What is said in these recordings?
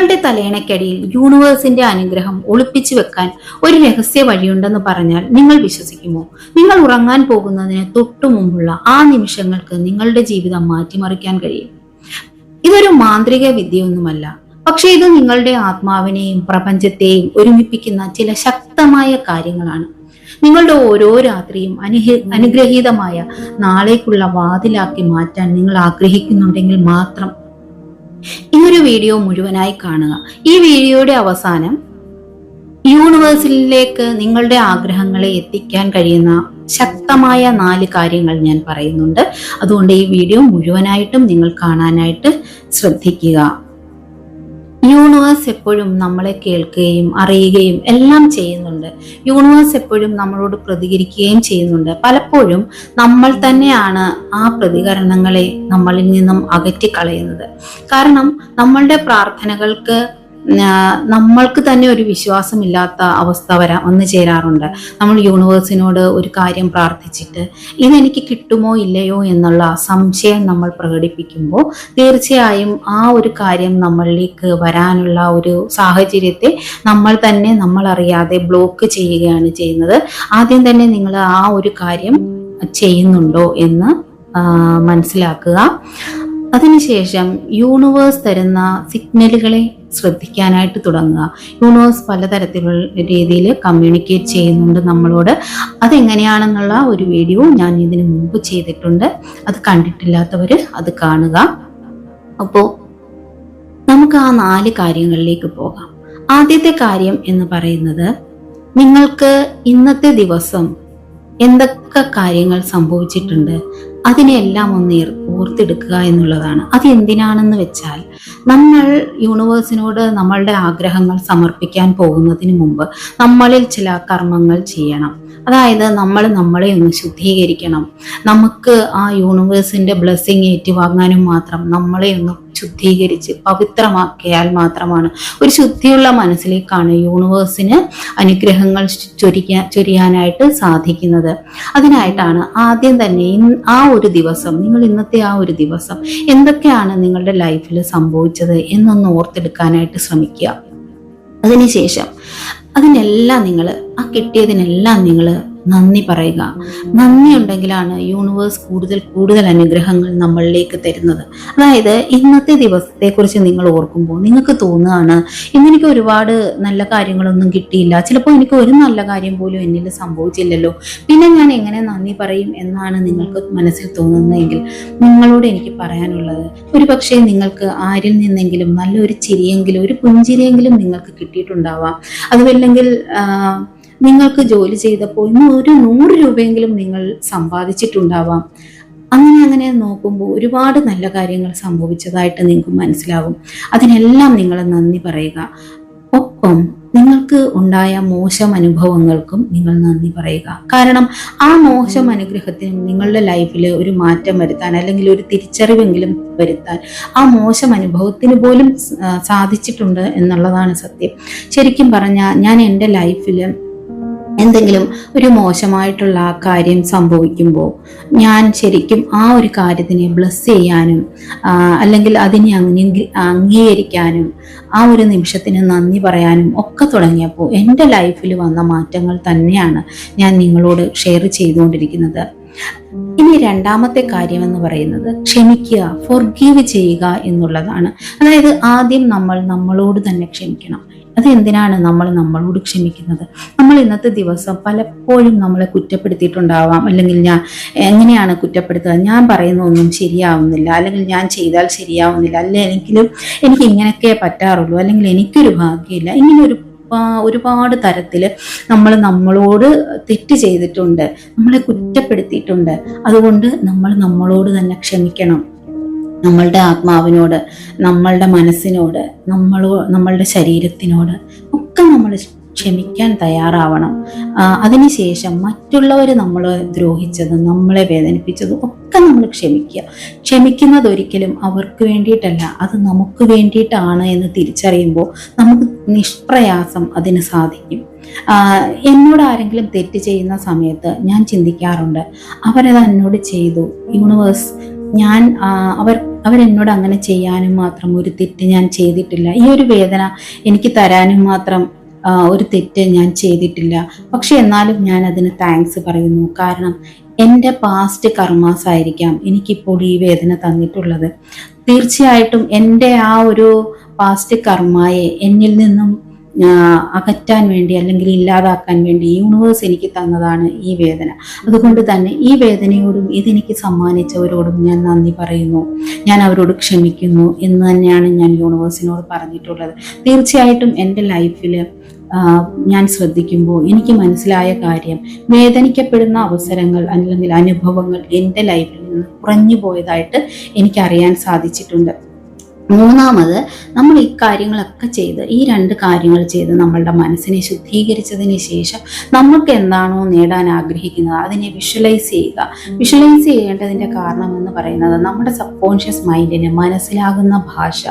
നിങ്ങളുടെ തലയിണയ്ക്കടിയിൽ യൂണിവേഴ്സിന്റെ അനുഗ്രഹം ഒളിപ്പിച്ചു വെക്കാൻ ഒരു രഹസ്യ വഴിയുണ്ടെന്ന് പറഞ്ഞാൽ നിങ്ങൾ വിശ്വസിക്കുമോ? നിങ്ങൾ ഉറങ്ങാൻ പോകുന്നതിന് തൊട്ടു മുമ്പുള്ള ആ നിമിഷങ്ങൾക്ക് നിങ്ങളുടെ ജീവിതം മാറ്റിമറിക്കാൻ കഴിയും. ഇതൊരു മാന്ത്രിക വിദ്യയൊന്നുമല്ല, പക്ഷെ ഇത് നിങ്ങളുടെ ആത്മാവിനെയും പ്രപഞ്ചത്തെയും ഒരുമിപ്പിക്കുന്ന ചില ശക്തമായ കാര്യങ്ങളാണ്. നിങ്ങളുടെ ഓരോ രാത്രിയും അനുഗ്രഹീതമായ നാളേക്കുള്ള വാതിലാക്കി മാറ്റാൻ നിങ്ങൾ ആഗ്രഹിക്കുന്നുണ്ടെങ്കിൽ മാത്രം ഈ ഒരു വീഡിയോ മുഴുവനായി കാണുക. ഈ വീഡിയോയുടെ അവസാനം യൂണിവേഴ്സിലേക്ക് നിങ്ങളുടെ ആഗ്രഹങ്ങളെ എത്തിക്കാൻ കഴിയുന്ന ശക്തമായ 4 കാര്യങ്ങൾ ഞാൻ പറയുന്നുണ്ട്. അതുകൊണ്ട് ഈ വീഡിയോ മുഴുവനായിട്ടും നിങ്ങൾ കാണാനായിട്ട് ശ്രദ്ധിക്കുക. യൂണിവേഴ്സ് എപ്പോഴും നമ്മളെ കേൾക്കുകയും അറിയുകയും എല്ലാം ചെയ്യുന്നുണ്ട്. യൂണിവേഴ്സ് എപ്പോഴും നമ്മളോട് പ്രതികരിക്കുകയും ചെയ്യുന്നുണ്ട്. പലപ്പോഴും നമ്മൾ തന്നെയാണ് ആ പ്രതികരണങ്ങളെ നമ്മളിൽ നിന്നും അകറ്റിക്കളയുന്നത്. കാരണം നമ്മളുടെ പ്രാർത്ഥനകൾക്ക് നമ്മൾക്ക് തന്നെ ഒരു വിശ്വാസമില്ലാത്ത അവസ്ഥ വന്നു ചേരാറുണ്ട്. നമ്മൾ യൂണിവേഴ്സിനോട് ഒരു കാര്യം പ്രാർത്ഥിച്ചിട്ട് ഇതെനിക്ക് കിട്ടുമോ ഇല്ലയോ എന്നുള്ള സംശയം നമ്മൾ പ്രകടിപ്പിക്കുമ്പോൾ തീർച്ചയായും ആ ഒരു കാര്യം നമ്മളിലേക്ക് വരാനുള്ള ഒരു സാഹചര്യത്തെ നമ്മൾ അറിയാതെ ബ്ലോക്ക് ചെയ്യുകയാണ് ചെയ്യുന്നത്. ആദ്യം തന്നെ നിങ്ങൾ ആ ഒരു കാര്യം ചെയ്യുന്നുണ്ടോ എന്ന് മനസ്സിലാക്കുക. അതിനുശേഷം യൂണിവേഴ്സ് തരുന്ന സിഗ്നലുകളെ ശ്രദ്ധിക്കാനായിട്ട് തുടങ്ങുക. യൂണിവേഴ്സ് പലതരത്തിലുള്ള രീതിയിൽ കമ്മ്യൂണിക്കേറ്റ് ചെയ്യുന്നുണ്ട് നമ്മളോട്. അതെങ്ങനെയാണെന്നുള്ള ഒരു വീഡിയോ ഞാൻ ഇതിനു മുമ്പ് ചെയ്തിട്ടുണ്ട്. അത് കണ്ടിട്ടില്ലാത്തവർ അത് കാണുക. അപ്പോൾ നമുക്ക് ആ 4 കാര്യങ്ങളിലേക്ക് പോകാം. ആദ്യത്തെ കാര്യം എന്ന് പറയുന്നത്, നിങ്ങൾക്ക് ഇന്നത്തെ ദിവസം എന്തൊക്കെ കാര്യങ്ങൾ സംഭവിച്ചിട്ടുണ്ട് അതിനെല്ലാം ഒന്ന് ഓർത്തെടുക്കുക എന്നുള്ളതാണ്. അത് എന്തിനാണെന്ന് വെച്ചാൽ, നമ്മൾ യൂണിവേഴ്സിനോട് നമ്മളുടെ ആഗ്രഹങ്ങൾ സമർപ്പിക്കാൻ പോകുന്നതിന് മുമ്പ് നമ്മളിൽ ചില കർമ്മങ്ങൾ ചെയ്യണം. അതായത് നമ്മളെ ഒന്ന് ശുദ്ധീകരിക്കണം. നമുക്ക് ആ യൂണിവേഴ്സിന്റെ ബ്ലെസ്സിങ് ഏറ്റുവാങ്ങാനും മാത്രം നമ്മളെ ഒന്ന് ശുദ്ധീകരിച്ച് പവിത്രമാക്കിയാൽ മാത്രമാണ്, ഒരു ശുദ്ധിയുള്ള മനസ്സിലേക്കാണ് യൂണിവേഴ്സിന് അനുഗ്രഹങ്ങൾ ചൊരിയാനായിട്ട് സാധിക്കുന്നത്. അതിനായിട്ടാണ് ആദ്യം തന്നെ ആ ഒരു ദിവസം, നിങ്ങൾ ഇന്നത്തെ ആ ഒരു ദിവസം എന്തൊക്കെയാണ് നിങ്ങളുടെ ലൈഫിൽ സംഭവിച്ചത് എന്നൊന്ന് ഓർത്തെടുക്കാനായിട്ട് ശ്രമിക്കുക. അതിനുശേഷം അതിനെല്ലാം നിങ്ങൾ ആ കിട്ടിയതിനെല്ലാം നിങ്ങൾ നന്ദി പറയുക. നന്ദി ഉണ്ടെങ്കിലാണ് യൂണിവേഴ്സ് കൂടുതൽ അനുഗ്രഹങ്ങൾ നമ്മളിലേക്ക് തരുന്നത്. അതായത് ഇന്നത്തെ ദിവസത്തെക്കുറിച്ച് നിങ്ങൾ ഓർക്കുമ്പോൾ നിങ്ങൾക്ക് തോന്നുകയാണ്, ഇന്നെനിക്ക് ഒരുപാട് നല്ല കാര്യങ്ങളൊന്നും കിട്ടിയില്ല, ചിലപ്പോൾ എനിക്ക് ഒരു നല്ല കാര്യം പോലും എന്നിൽ സംഭവിച്ചില്ലല്ലോ, പിന്നെ ഞാൻ എങ്ങനെ നന്ദി പറയും എന്നാണ് നിങ്ങൾക്ക് മനസ്സിൽ തോന്നുന്നതെങ്കിൽ നിങ്ങളോട് എനിക്ക് പറയാനുള്ളത്, ഒരു പക്ഷേ നിങ്ങൾക്ക് ആരിൽ നിന്നെങ്കിലും നല്ലൊരു ചിരിയെങ്കിലും ഒരു പുഞ്ചിരിയെങ്കിലും നിങ്ങൾക്ക് കിട്ടിയിട്ടുണ്ടാവാം. അതുമല്ലെങ്കിൽ നിങ്ങൾക്ക് ജോലി ചെയ്തപ്പോൾ ഇന്ന് ഒരു 100 രൂപയെങ്കിലും നിങ്ങൾ സമ്പാദിച്ചിട്ടുണ്ടാവാം. അങ്ങനെ നോക്കുമ്പോൾ ഒരുപാട് നല്ല കാര്യങ്ങൾ സംഭവിച്ചതായിട്ട് നിങ്ങൾക്ക് മനസ്സിലാകും. അതിനെല്ലാം നിങ്ങൾ നന്ദി പറയുക. ഒപ്പം നിങ്ങൾക്ക് ഉണ്ടായ മോശം അനുഭവങ്ങൾക്കും നിങ്ങൾ നന്ദി പറയുക. കാരണം ആ മോശം അനുഗ്രഹത്തിനും നിങ്ങളുടെ ലൈഫിൽ ഒരു മാറ്റം വരുത്താൻ, അല്ലെങ്കിൽ ഒരു തിരിച്ചറിവെങ്കിലും വരുത്താൻ ആ മോശം അനുഭവത്തിന് പോലും സാധിച്ചിട്ടുണ്ട് എന്നുള്ളതാണ് സത്യം. ശരിക്കും പറഞ്ഞാൽ ഞാൻ എൻ്റെ ലൈഫിൽ എന്തെങ്കിലും ഒരു മോശമായിട്ടുള്ള കാര്യം സംഭവിക്കുമ്പോൾ ഞാൻ ശരിക്കും ആ ഒരു കാര്യത്തിനെ ബ്ലെസ് ചെയ്യാനും അല്ലെങ്കിൽ അതിനെ അംഗീകരിക്കാനും ആ ഒരു നിമിഷത്തിന് നന്ദി പറയാനും ഒക്കെ തുടങ്ങിയപ്പോൾ എൻ്റെ ലൈഫിൽ വന്ന മാറ്റങ്ങൾ തന്നെയാണ് ഞാൻ നിങ്ങളോട് ഷെയർ ചെയ്തുകൊണ്ടിരിക്കുന്നത്. ഇനി രണ്ടാമത്തെ കാര്യം എന്ന് പറയുന്നത് ക്ഷമിക്കുക, ഫോർഗീവ് ചെയ്യുക എന്നുള്ളതാണ്. അതായത് ആദ്യം നമ്മളോട് തന്നെ ക്ഷമിക്കണം. അതെന്തിനാണ് നമ്മളോട് ക്ഷമിക്കുന്നത്? നമ്മൾ ഇന്നത്തെ ദിവസം പലപ്പോഴും നമ്മളെ കുറ്റപ്പെടുത്തിയിട്ടുണ്ടാവാം. അല്ലെങ്കിൽ ഞാൻ എങ്ങനെയാണ് കുറ്റപ്പെടുത്തുക, ഞാൻ പറയുന്ന ഒന്നും ശരിയാവുന്നില്ല, അല്ലെങ്കിൽ ഞാൻ ചെയ്താൽ ശരിയാവുന്നില്ല, അല്ലെങ്കിൽ എനിക്ക് ഇങ്ങനെയൊക്കെ പറ്റാറുള്ളൂ, അല്ലെങ്കിൽ എനിക്കൊരു ഭാഗ്യമില്ല, ഇങ്ങനെ ഒരുപാട് തരത്തിൽ നമ്മളോട് തെറ്റ് ചെയ്തിട്ടുണ്ട്, നമ്മളെ കുറ്റപ്പെടുത്തിയിട്ടുണ്ട്. അതുകൊണ്ട് നമ്മളോട് തന്നെ ക്ഷമിക്കണം. നമ്മളുടെ ആത്മാവിനോട്, നമ്മളുടെ മനസ്സിനോട്, നമ്മളുടെ ശരീരത്തിനോട് ഒക്കെ നമ്മൾ ക്ഷമിക്കാൻ തയ്യാറാവണം. അതിനുശേഷം മറ്റുള്ളവർ നമ്മളെ ദ്രോഹിച്ചതും നമ്മളെ വേദനിപ്പിച്ചതും ഒക്കെ നമ്മൾ ക്ഷമിക്കുക. ക്ഷമിക്കുന്നത് ഒരിക്കലും അവർക്ക് വേണ്ടിയിട്ടല്ല, അത് നമുക്ക് വേണ്ടിയിട്ടാണ് എന്ന് തിരിച്ചറിയുമ്പോൾ നമുക്ക് നിഷ്പ്രയാസം അതിന് സാധിക്കും. എന്നോട് ആരെങ്കിലും തെറ്റ് ചെയ്യുന്ന സമയത്ത് ഞാൻ ചിന്തിക്കാറുണ്ട്, അവരത് എന്നോട് ചെയ്തു, യൂണിവേഴ്സ് ഞാൻ അവരെന്നോട് അങ്ങനെ ചെയ്യാനും മാത്രം ഒരു തെറ്റ് ഞാൻ ചെയ്തിട്ടില്ല. ഈ ഒരു വേദന എനിക്ക് തരാനും മാത്രം ഒരു തെറ്റ് ഞാൻ ചെയ്തിട്ടില്ല. പക്ഷെ എന്നാലും ഞാൻ അതിന് താങ്ക്സ് പറയുന്നു. കാരണം എൻ്റെ പാസ്റ്റ് കർമാസ് ആയിരിക്കാം എനിക്കിപ്പോൾ ഈ വേദന തന്നിട്ടുള്ളത്. തീർച്ചയായിട്ടും എൻ്റെ ആ ഒരു പാസ്റ്റ് കർമ്മയെ എന്നിൽ നിന്നും അകറ്റാൻ വേണ്ടി അല്ലെങ്കിൽ ഇല്ലാതാക്കാൻ വേണ്ടി യൂണിവേഴ്സ് എനിക്ക് തന്നതാണ് ഈ വേദന. അതുകൊണ്ട് തന്നെ ഈ വേദനയോടും ഇതെനിക്ക് സമ്മാനിച്ചവരോടും ഞാൻ നന്ദി പറയുന്നു, ഞാൻ അവരോട് ക്ഷമിക്കുന്നു എന്ന് തന്നെയാണ് ഞാൻ യൂണിവേഴ്സിനോട് പറഞ്ഞിട്ടുള്ളത്. തീർച്ചയായിട്ടും എൻ്റെ ലൈഫിൽ ഞാൻ ശ്രദ്ധിക്കുമ്പോൾ എനിക്ക് മനസ്സിലായ കാര്യം, വേദനിക്കപ്പെടുന്ന അവസരങ്ങൾ അല്ലെങ്കിൽ അനുഭവങ്ങൾ എൻ്റെ ലൈഫിൽ നിന്ന് കുറഞ്ഞു പോയതായിട്ട് എനിക്കറിയാൻ സാധിച്ചിട്ടുണ്ട്. മൂന്നാമത്, നമ്മൾ ഈ കാര്യങ്ങളൊക്കെ ചെയ്ത് ഈ 2 കാര്യങ്ങൾ ചെയ്ത് നമ്മളുടെ മനസ്സിനെ ശുദ്ധീകരിച്ചതിന് ശേഷം നമ്മൾക്ക് എന്താണോ നേടാൻ ആഗ്രഹിക്കുന്നത് അതിനെ വിഷ്വലൈസ് ചെയ്യുക. വിഷ്വലൈസ് ചെയ്യേണ്ടതിൻ്റെ കാരണം എന്ന് പറയുന്നത് നമ്മുടെ സബ് കോൺഷ്യസ് മൈൻഡിന് മനസ്സിലാകുന്ന ഭാഷ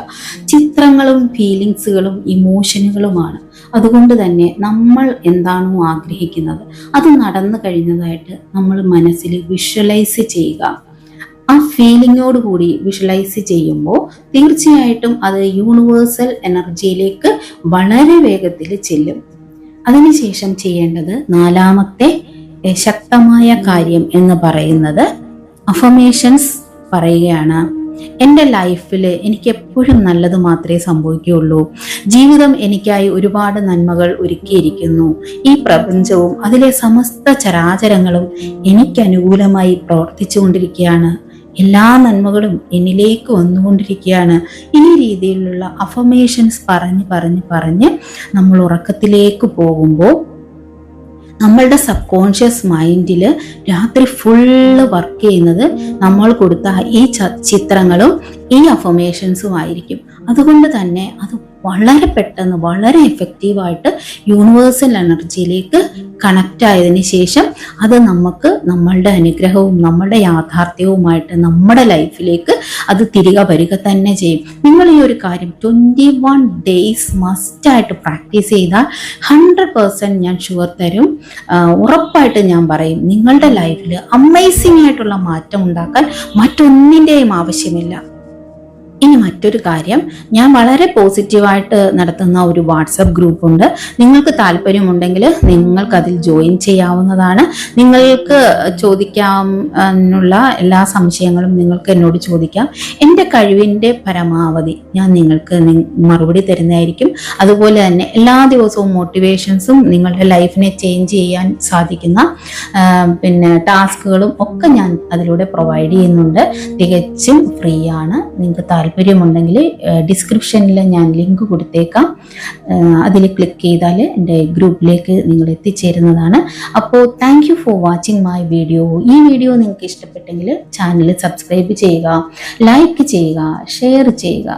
ചിത്രങ്ങളും ഫീലിങ്സുകളും ഇമോഷനുകളുമാണ്. അതുകൊണ്ട് തന്നെ നമ്മൾ എന്താണോ ആഗ്രഹിക്കുന്നത് അത് നടന്നു കഴിഞ്ഞതായിട്ട് നമ്മൾ മനസ്സിൽ വിഷ്വലൈസ് ചെയ്യുക. ആ ഫീലിങ്ങോട് കൂടി വിഷ്വലൈസ് ചെയ്യുമ്പോൾ തീർച്ചയായിട്ടും അത് യൂണിവേഴ്സൽ എനർജിയിലേക്ക് വളരെ വേഗത്തിൽ ചെല്ലും. അതിനുശേഷം ചെയ്യേണ്ടത് 4ാമത്തെ ശക്തമായ കാര്യം എന്ന് പറയുന്നത് അഫർമേഷൻസ് പറയുകയാണ്. എൻ്റെ ലൈഫിൽ എനിക്ക് എപ്പോഴും നല്ലത് മാത്രമേ സംഭവിക്കുകയുള്ളൂ. ജീവിതം എനിക്കായി ഒരുപാട് നന്മകൾ ഒരുക്കിയിരിക്കുന്നു. ഈ പ്രപഞ്ചവും അതിലെ സമസ്ത ചരാചരങ്ങളും എനിക്ക് അനുകൂലമായി പ്രവർത്തിച്ചുകൊണ്ടിരിക്കുകയാണ്. എല്ലാ നന്മകളും എന്നിലേക്ക് വന്നുകൊണ്ടിരിക്കുകയാണ്. ഈ രീതിയിലുള്ള അഫർമേഷൻസ് പറഞ്ഞ് നമ്മൾ ഉറക്കത്തിലേക്ക് പോകുമ്പോൾ നമ്മളുടെ സബ് കോൺഷ്യസ് മൈൻഡിൽ രാത്രി ഫുള്ള് വർക്ക് ചെയ്യുന്നത് നമ്മൾ കൊടുത്ത ഈ ചിത്രങ്ങളും ഈ അഫർമേഷൻസും ആയിരിക്കും. അതുകൊണ്ട് തന്നെ അത് വളരെ പെട്ടെന്ന് വളരെ എഫക്റ്റീവായിട്ട് യൂണിവേഴ്സൽ എനർജിയിലേക്ക് കണക്റ്റ് ആയതിനു ശേഷം അത് നമുക്ക് നമ്മളുടെ അനുഗ്രഹവും നമ്മളുടെ യാഥാർത്ഥ്യവുമായിട്ട് നമ്മുടെ ലൈഫിലേക്ക് അത് തിരികെ വരിക തന്നെ ചെയ്യും. നിങ്ങൾ ഈ ഒരു കാര്യം 21 days മസ്റ്റായിട്ട് പ്രാക്ടീസ് ചെയ്താൽ 100% ഞാൻ ഷുവർ തരും, ഉറപ്പായിട്ട് ഞാൻ പറയും, നിങ്ങളുടെ ലൈഫിൽ അമേസിംഗ് ആയിട്ടുള്ള മാറ്റം ഉണ്ടാക്കാൻ മറ്റൊന്നിൻ്റെയും ആവശ്യമില്ല. ഇനി മറ്റൊരു കാര്യം, ഞാൻ വളരെ പോസിറ്റീവായിട്ട് നടത്തുന്ന ഒരു വാട്സപ്പ് ഗ്രൂപ്പുണ്ട്. നിങ്ങൾക്ക് താല്പര്യമുണ്ടെങ്കിൽ നിങ്ങൾക്ക് അതിൽ ജോയിൻ ചെയ്യാവുന്നതാണ്. നിങ്ങൾക്ക് ചോദിക്കാനുള്ള എല്ലാ സംശയങ്ങളും നിങ്ങൾക്ക് എന്നോട് ചോദിക്കാം. എൻ്റെ കഴിവിൻ്റെ പരമാവധി ഞാൻ നിങ്ങൾക്ക് മറുപടി തരുന്നതായിരിക്കും. അതുപോലെ തന്നെ എല്ലാ ദിവസവും മോട്ടിവേഷൻസും നിങ്ങളുടെ ലൈഫിനെ ചേഞ്ച് ചെയ്യാൻ സാധിക്കുന്ന ടാസ്കുകളും ഒക്കെ ഞാൻ അതിലൂടെ പ്രൊവൈഡ് ചെയ്യുന്നുണ്ട്. തികച്ചും ഫ്രീ ആണ്. നിങ്ങൾക്ക് താല്പര്യമുണ്ടെങ്കിൽ ഡിസ്ക്രിപ്ഷനിൽ ഞാൻ ലിങ്ക് കൊടുത്തേക്കാം. അതിൽ ക്ലിക്ക് ചെയ്താൽ എൻ്റെ ഗ്രൂപ്പിലേക്ക് നിങ്ങൾ എത്തിച്ചേരുന്നതാണ്. അപ്പോൾ thank you for watching my video. ഈ വീഡിയോ നിങ്ങൾക്ക് ഇഷ്ടപ്പെട്ടെങ്കിൽ ചാനൽ സബ്സ്ക്രൈബ് ചെയ്യുക, ലൈക്ക് ചെയ്യുക, ഷെയർ ചെയ്യുക.